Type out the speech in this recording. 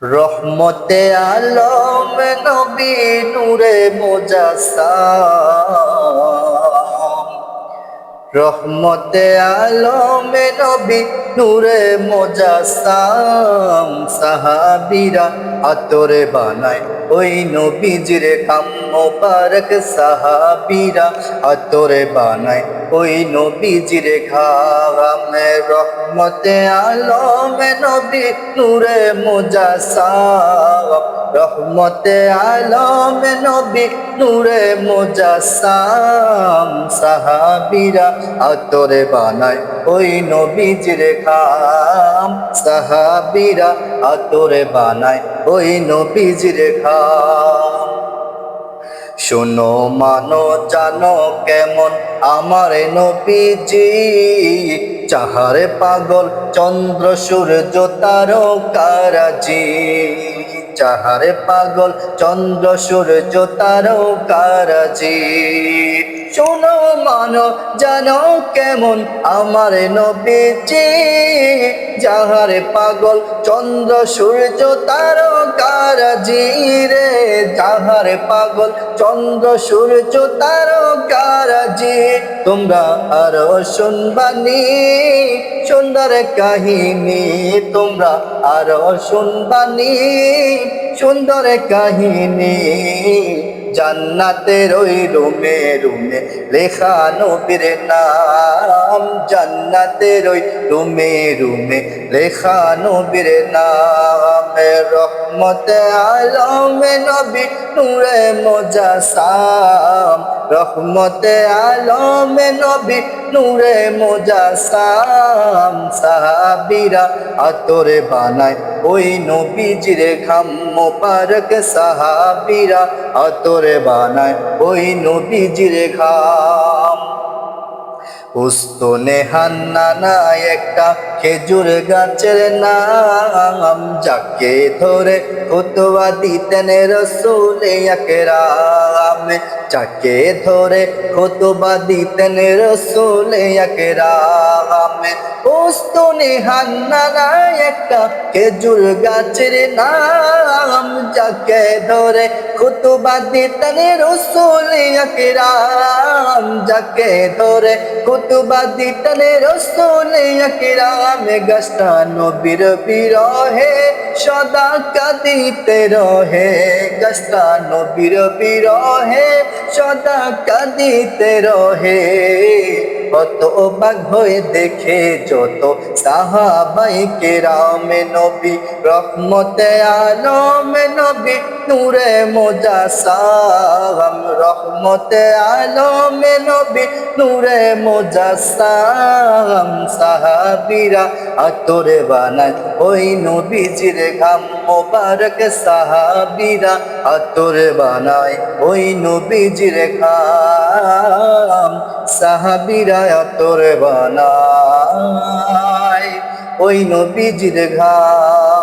রহমতে আলম নবী নূরে মুজাসসাম, রহমতে আলম নবী নূরে মুজাসসাম। সাহাবীরা আতরে বানায় ওই নবীজির খাম মোবারক, সাহাবীরা আতরে বানায় ওই নবীজির ঘাম। রহমতে আলম নবী নূরে মুজাসসাম, রহমতে আলম নবী নূরে মুজাসসাম। সাহাবীরা আতরে বানায় ওই নবীজির খাম, সাহাবীরা আতরে বানায় ওই নবীজির খাম। শোনো মানো জানো কেমন আমার নবীজি, চাহারে পাগল চন্দ্র সূর্য তারকারাজি। চাহারে পাগল চন্দ্র সূর্য তারকারাজি। শোনো মানো জানো কেমন আমার নবীজি, যাহারে পাগল চন্দ্র সূর্য তারকারাজি রে। যাহারে পাগল চন্দ্র সূর্য তারকারাজি। তোমরা আরো শুনবানি সুন্দর কাহিনী, তোমরা আরো শুনবানি সুন্দর কাহিনী। জান্নাতের ওই রুমে রুমে লেখা নবীর নাম, জান্নাতের ওই রুমে রুমে লেখা নবীর নাম। রহমতে আলম নবী নূরে মুজাসসাম, রহমতে আলম নবী নূরে মুজাসসাম। সাহাবীরা আতরে বানায় ওই নবীজির ঘাম মোবারক, সাহাবীরা আতরে বানায় ওই নবীজির ঘাম। উস্তনে হান্নানা একটা খেজুর গাছের নাম, যাকে ধরে খুতবা দিতেন রাসূল আকরাম। যাকে ধরে খুতবা দিতেন রাসূল আকরাম। উস্তনে হান্নানা একটা খেজুর গাছের নাম, যাকে ধরে খুতবা দিতেন রাসূল আকরাম। যাকে ধরে খুতবা দিতেন রাসূল আকরাম। গাছটা নবীর বিরহে সদা কাঁদিতে রহে, গাছটা নবীর বিরহে সদা কাঁদিতে রহে। কত অবাক হয়ে দেখে যত সাহাবায়ে কেরাম, নবী রহমতে আলম নবী নূরে মুজাসসাম। রহমতে আলম নবী নূরে মুজাসসাম। সাহাবীরা আতরে বানায় ওই নবীজির ঘাম মোবারক, সাহাবীরা আতরে বানায় ওই নবীজির ঘাম। সাহাবীরা আতরে বানায় ওই নবীজির ঘাম।